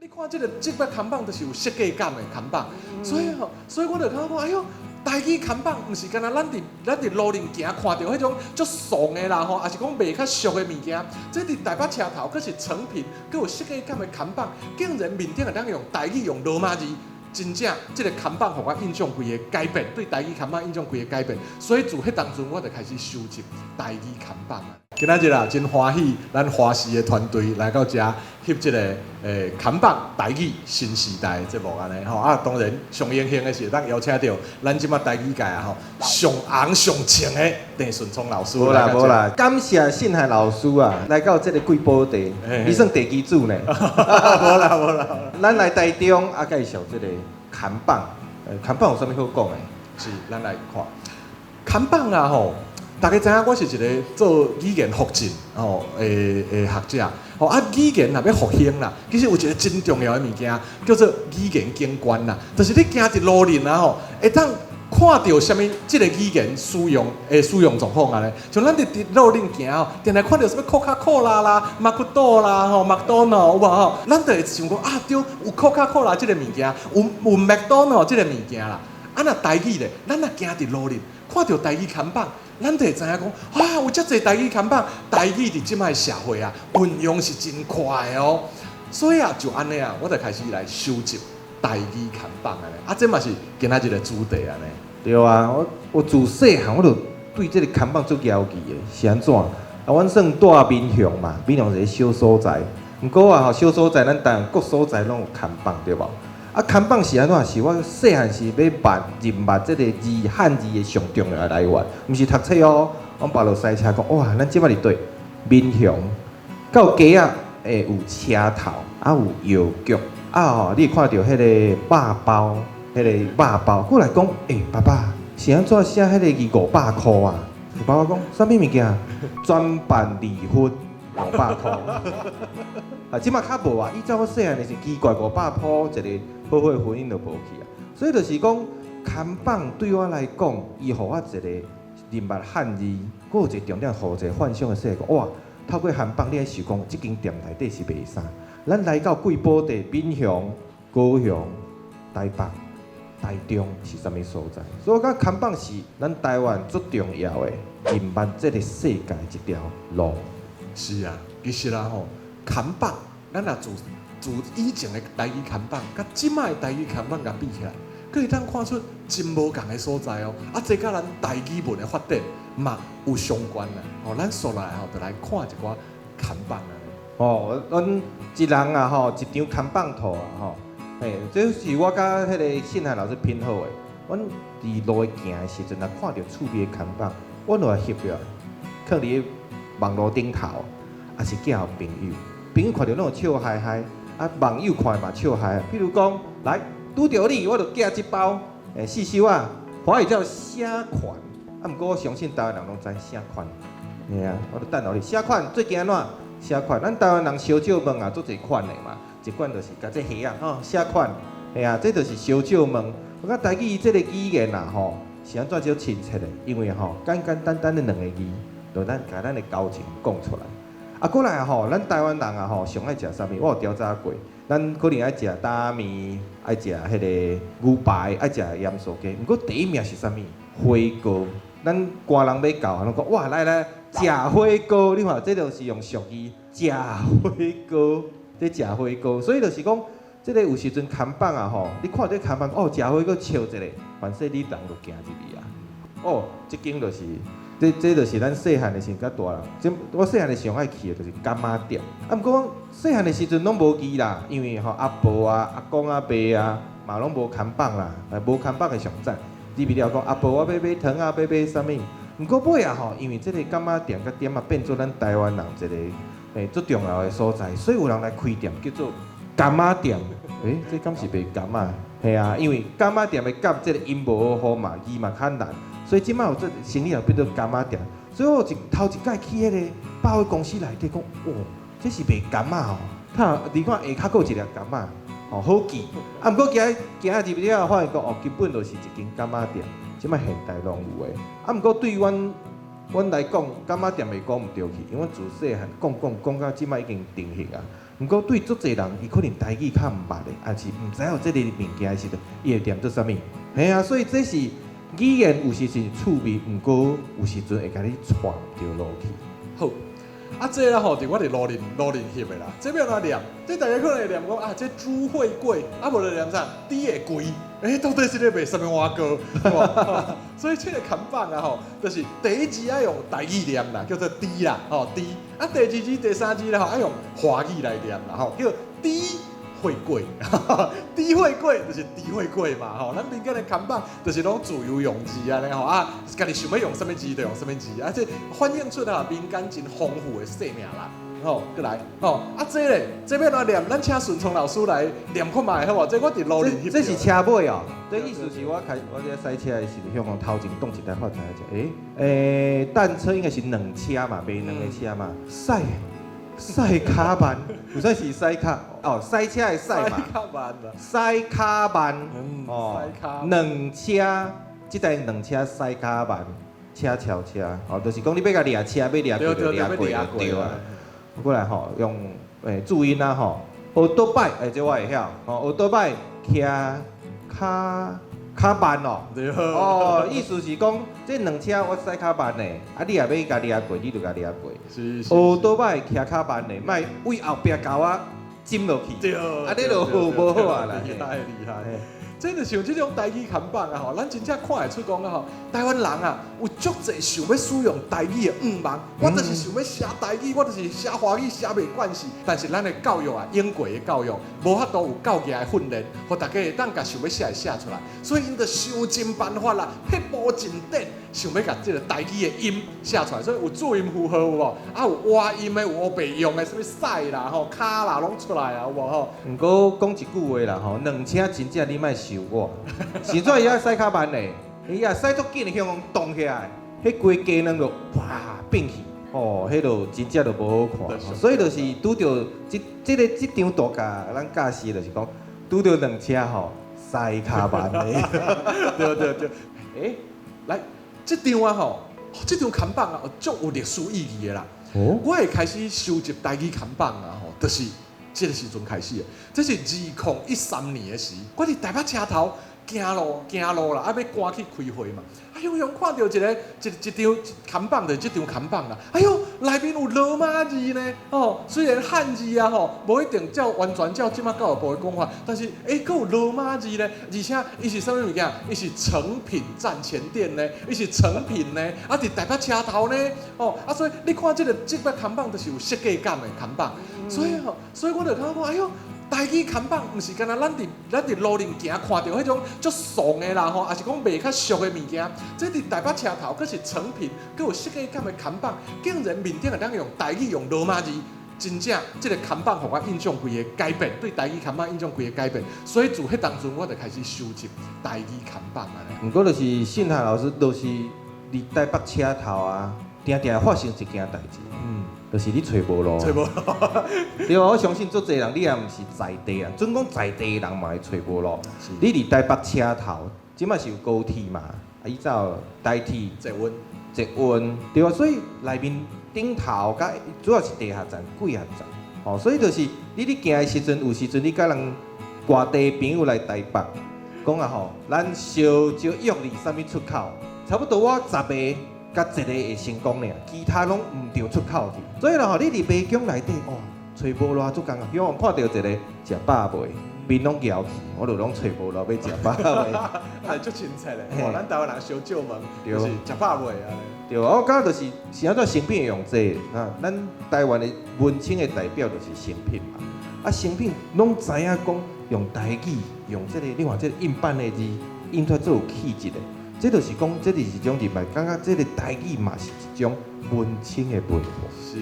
你看这摆看板就是有设计感的看板，所以我就感觉讲，哎呦，台语看板毋是干那咱伫路顶行看到迄种足爽的啦吼，也是讲卖较俗的物件，这伫台北车头可是成品，佮有设计感的看板，竟然面顶会当用台语用罗马字。真正这个看板，互我印象规个改变，对台语看板印象规个改变，所以自迄当阵我就开始收集台语看板啊。今仔日啊，真欢喜，咱华视的团队来到遮翕这个看板台语新时代的节目安尼吼啊，当然上荣幸的是当邀请到咱即马台语界啊吼上红上前的郑顺聪老师。无啦，感谢信海老师啊，来到这个贵宝地，你算地基主呢。无啦，咱来台中啊，介绍这个看板，看板有啥物好讲的？是，咱来看看板啊吼。大家知影我是一个做语言复振吼诶学者，吼啊语言若要复兴啦，其实有一个真重要的物件叫做语言景观啦，就是你行一路面啊吼，会当看到什么即个语言使用状况啊咧，像咱伫路顶行吼，定定看到什么可卡可拉啦、麦克多啦、吼麦当劳有无吼，咱就会想讲啊，对，有可卡可拉即个物件，有麦当劳即个物件啦。啊若台语咧，咱若行伫路顶，看到台语看板。咱就会知影讲，哇，有遮侪台语看板，台语伫即摆社会啊，运用是真快哦。所以啊，就安尼啊，我就开始来收集台语看板安尼。啊，这嘛是今仔日的主题安尼。对啊，我自细汉我就对这个看板足要记的，是安怎？啊，阮算住民雄嘛，民雄是一个小所在，毋过啊，小所在咱台湾各所在拢有看板，对无？啊，看板是安怎？是我细汉是要认捌这个字汉字的上重要的来源，毋是读册哦。阮爸就塞车讲，哇，咱即摆伫对民雄，到街啊，会有车头，啊有药局，啊吼，你会看到迄个肉包，过来讲，爸爸，是安怎写迄个字500块啊？爸爸讲，啥物物件？专办离婚500块。啊，即马较无啊，依照我细汉的是奇怪500块一个。好好的婚姻就无去啊，所以就是讲，看板对我来讲，伊互我一个认捌汉字，佫有一个重点，互一个幻想的世界。哇，透过看板，你爱想讲，即间店内底是卖啥？咱来到贵宝地、民雄、高雄、台北、台中是啥物所在？所以我讲看板是咱台湾最重要的认捌这个世界一条路。是啊，其实啦吼，看板，咱也自以前的台语看板，甲即摆的台语看板甲比起来，可以当看出真无共的所在哦。啊，这甲咱台语文的发展嘛有相关啦。哦，咱说来吼，就来看一寡看板啊。哦，阮一人啊吼，一张看板图啊吼，这是我甲迄个信汉老师拼好的。阮伫路行的时阵，若看到厝边的看板，阮就会翕落来，放伫网络顶头，也是寄互朋友。朋友看到拢笑嗨嗨。啊，网友看嘛笑嗨，比如讲，来拄着你，我就寄一包四收啊，华语叫写款。啊，毋过我相信台湾人拢知写款，嘿啊，我就等候你写款最惊安怎？写款，咱台湾人烧酒问啊，做侪款的嘛，一款就是甲这虾啊，吼写款，嘿啊，这就是烧酒问。我讲台语这个语言啊，吼是安怎少亲切的？因为吼简简单单的两个字，就咱甲咱的交情讲出来。啊，过来吼，咱台湾人啊吼，上爱食啥物？我有调查过，咱可能爱食大面，爱食迄个牛排，爱食盐酥鸡。毋过第一名是啥物？火锅。咱官人要教，拢讲哇，来食火锅。你看，这就是用俗语，食火锅，这食火锅。所以就是讲，这个有时阵看板啊吼，你看这看板，哦，食火锅笑一下，凡说你人就行入去啊。哦，这间就是。这就是咱细汉的时阵，甲大人。我细汉的上爱去的就是柑仔店。啊，毋过细汉的时阵拢无记啦，因为吼阿婆啊、阿公阿伯啊，嘛拢无看板啦，无看板的上早。记不了讲阿婆我要买糖啊，要买啥物？毋过尾啊吼，因为这个柑仔店甲店啊变做咱台湾人一个最重要的所在，所以有人来开店叫做柑仔店。这敢是卖柑仔？系啊，因为柑仔店的柑，这个音无好嘛，字嘛较难。所以即摆有这生意又变做柑仔店，所以我头一摆去迄个百货公司内底讲，哦，这是卖柑仔哦，你看下骹有一粒柑仔，哦好记。啊，毋过行入去了，发现讲哦，根本就是一间柑仔店，即摆现代拢有诶。啊，毋过对阮来讲，柑仔店袂讲毋对去，因为自细汉讲到即摆已经定型啊。毋过对足侪人，伊可能台语较毋捌的，也是毋知有即个物件的时阵，伊会念做啥物？嘿啊，所以这是语言有时是趣味，毋过有时阵会甲你带毋着路去。好，啊，这啦吼，伫我哋罗林翕的啦，这要哪念？这大家可能会念讲啊，这猪会贵，啊，无就念啥？猪会贵，到底是咧卖什么碗糕？所以这个看板啊吼，就是第一字要用台语念啦，叫做猪啦，吼猪。啊，第二字、第三字啦吼，要用华语来念啦，吼叫猪会贵，猪会贵就是猪会贵嘛，吼，咱民间的看板就是拢自由用字啊，吼啊，家己想要用什么字就用什么字，啊，这反映出啊民间真丰富的生命力。吼，过来，吼啊，这咧，这要哪念？咱请顺聪老师来念看卖，好无？这我伫路里这是车尾哦，这意思是我这赛车的时候，向头前动一台发财者，单车应该是两车嘛，卖两个车嘛，赛卡板，有算是赛卡哦，赛车的赛嘛，赛卡板哦，两车，这台两车赛卡板，车超车，哦，就是讲你要甲掠车，要掠过就掠过就对啊。过来吼，用注音啊吼，学倒摆，这我会晓，学倒摆骑卡板哦，哦，意思是讲这两车我驶卡板的，啊你也要甲掠过，你就甲掠过。学倒摆骑卡板的，莫为后壁甲我浸落去，啊你就无好啊啦。厉害。真的像这种台语看板啊吼，咱真正看会出讲啊吼，台湾人啊有足侪想要使用台语的望，我就是想要写台语，我就是写华语写袂惯势，但是咱的教育啊，英国的教育无法度有够强的训练，互大家会当甲想要写写出来，所以因着想尽办法啦，撇步进展，想要甲这个台语的音写出来，所以有注音符号有无？啊有外音的，有白用的，什么赛啦吼、卡啦拢出来啊，有无吼？毋过讲一句话啦吼，两车真正你莫受我，实在伊啊驶卡板嘞，伊啊驶足紧的向讲动起来，迄规鸡卵就啪变去，哦，迄就真正就无好看，所以就是拄着这张图架，咱驾驶就是讲拄着两车吼驶卡板嘞，对，来这张啊吼，这张看板啊，足有历史意义的啦。我会开始收集台语看板啊吼，就是这个时阵开始的。这是2013年的时，我伫台北车头行路啦，啊要赶去开会嘛。哎呦，看到一张看板，就这张看板啦。哎呦，内面有罗马字呢，哦，虽然汉字啊吼，无一定完全照即马教育部的讲法，但是佫有罗马字呢，而且伊是啥物物件？伊是诚品站前店呢，伊是诚品呢，啊伫台北车头呢，哦，啊所以你看这个看板，就是有设计感的看板，所以我就感觉讲，哎呦。台语看板毋是干那咱伫路顶行看到迄种足怂的啦吼，也是讲卖较俗的物件。这伫台北车头，佫是成品，佫有设计感的看板，竟然面顶会当用台语用罗马字，真正这个看板互我印象规个改变，对台语看板印象规个改变。所以自迄当阵，我就开始收集台语看板啊咧。毋过就是信海老师，都是伫台北车头啊，定发生一件代志。就是你找无路，对啊，我相信足侪人，你也毋是在地人，准讲在地人嘛会找无路。你伫台北车头，即摆是有高铁嘛，伊早台铁捷运，对啊，所以内面顶头甲主要是地下站、几下站，哦，所以就是你行的时阵，有时阵你甲人外地朋友来台北，讲啊吼，咱烧约你啥物出口，差不多我10个。甲一个会成功俩，其他拢毋着出口去。所以啦吼，你伫北京内底哦，找无路做工啊。比如我看到一个食饱未，面拢摇去，我就拢找无路要食饱未。哎，足亲切咧，咱台湾人小少问，就是食饱未啊？对，我感觉就是安怎成品会用这个啊？咱台湾的文青的代表就是成品嘛。啊，成品拢知影讲用台语，用这个另外这个印版的字，印出来最有气质的。这就是讲，这就是一种人脉，感觉这个台语嘛是一种文青的文化。是。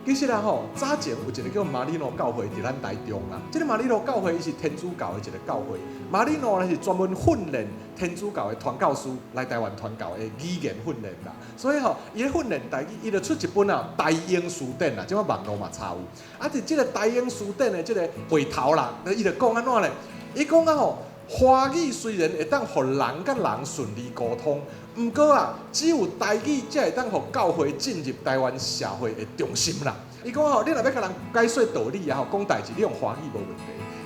其实啦吼，早前有一个叫马里诺教会伫咱台中啦。这个马里诺教会伊是天主教的一个教会。马里诺呢是专门训练天主教的传教士来台湾传教的语言训练啦。所以吼，伊咧训练台语，伊就出一本啊《台英词典》啦，即马网络嘛查有。啊，伫这个《台英词典》的这个回头啦，伊就讲安怎咧？伊讲啊吼。华语虽然会当互人甲人顺利沟通，毋过啊，只有台语才会当互教会进入台湾社会的中心啦。伊讲吼，你若要甲人解说道理啊，吼，讲代志，你用华语无问题。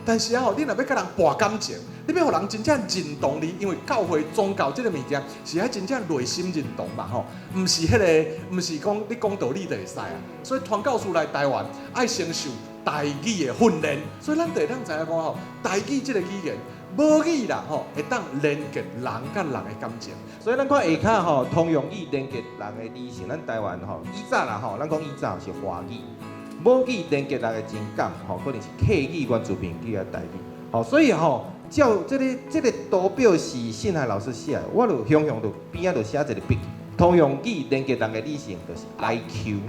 但是啊吼，你若要甲人博感情，你要互人真正认同你，因为教会宗教这个物件是爱真正内心认同嘛吼，毋是毋是讲你讲道理就会使啊。所以传教士来台湾爱承受台语的训练，所以咱就会当知影讲吼，台语这个语言。母语啦吼，会当连接人甲人的感情。所以咱看下骹吼，通用语连接人的理性，咱台湾吼以早啦吼，咱讲以早是华语，母语连接人的情感吼，可能是客语、原住民语啊台语。吼，所以吼，照这个图表是信海老师写的，我就想就边仔就写一个笔。通用语连接人的理性就是 IQ，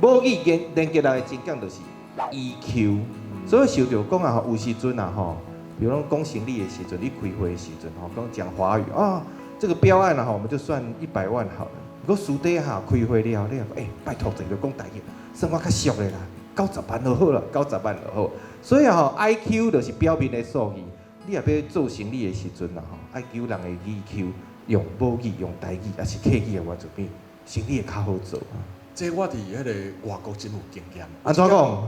母语连接人的情感就是 EQ。所以想着讲啊，有时阵啊吼。比如讲讲行李的时阵，你开会的时阵，吼，讲华语啊，这个标案啊，我们就算100万好了。如果私底下开会了，你讲，拜托，整个讲台语，算我较俗的啦，90万就好了，90万就好。所以啊，IQ 就是表面的数字，你也要做生意的时阵啊，IQ 人的 EQ 用母语、用台语，也是客语的原住民，生意会较好做。这我伫迄个外国真有经验。安怎讲？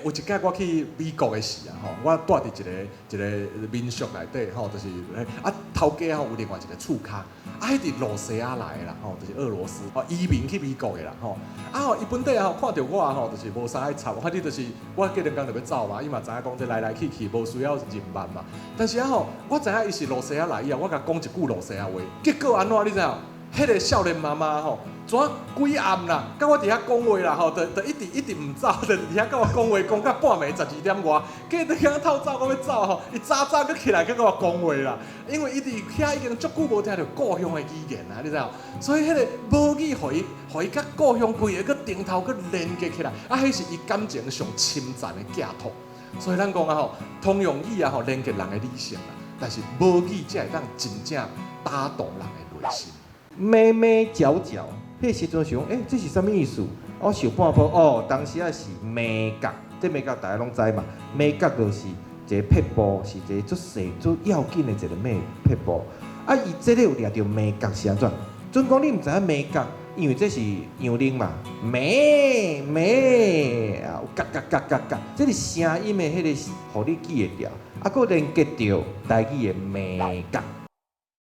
有一届我去美国的时啊，吼，我住伫一个民宿内底，吼，就是头家吼有另外一个厝卡，迄伫罗西亚来的啦，吼，就是俄罗斯移民去美国的啦，吼，伊本地吼看到我吼，就是无啥爱插，反正就是我过两工就要走嘛，伊嘛知影讲这来来去去无需要人慢嘛，但是吼，我知影伊是罗西亚来以后，我甲讲一句罗西亚话，结果安怎你知影？迄个少年妈妈吼，怎规暗啦，甲我伫遐讲话啦吼，就一直唔走，就伫遐甲我讲话，讲到半暝12点外，计伫遐透早讲要走吼，伊早佮起来佮我讲话啦，因为伊伫遐已经足久无听到故乡的语言啦，你知影？所以迄个母语互伊甲故乡规个佮顶头佮连接起来，迄是伊感情上深层的寄托。所以咱讲啊吼，通用语啊吼连接人的理性啦，但是母语才会当真正打动人的内心。咩咩角角，迄时阵想，这是啥物意思？我想半晡，当时啊是眉角，这眉角大家拢知嘛？眉角就是一个撇步，是一个足细、足要紧的一个撇步。伊这个有掠着眉角是安怎？准讲你毋知影眉角，因为这是羊铃嘛，咩有嘎，这是声音的迄个，互你记会牢。佫连接着台语的眉角。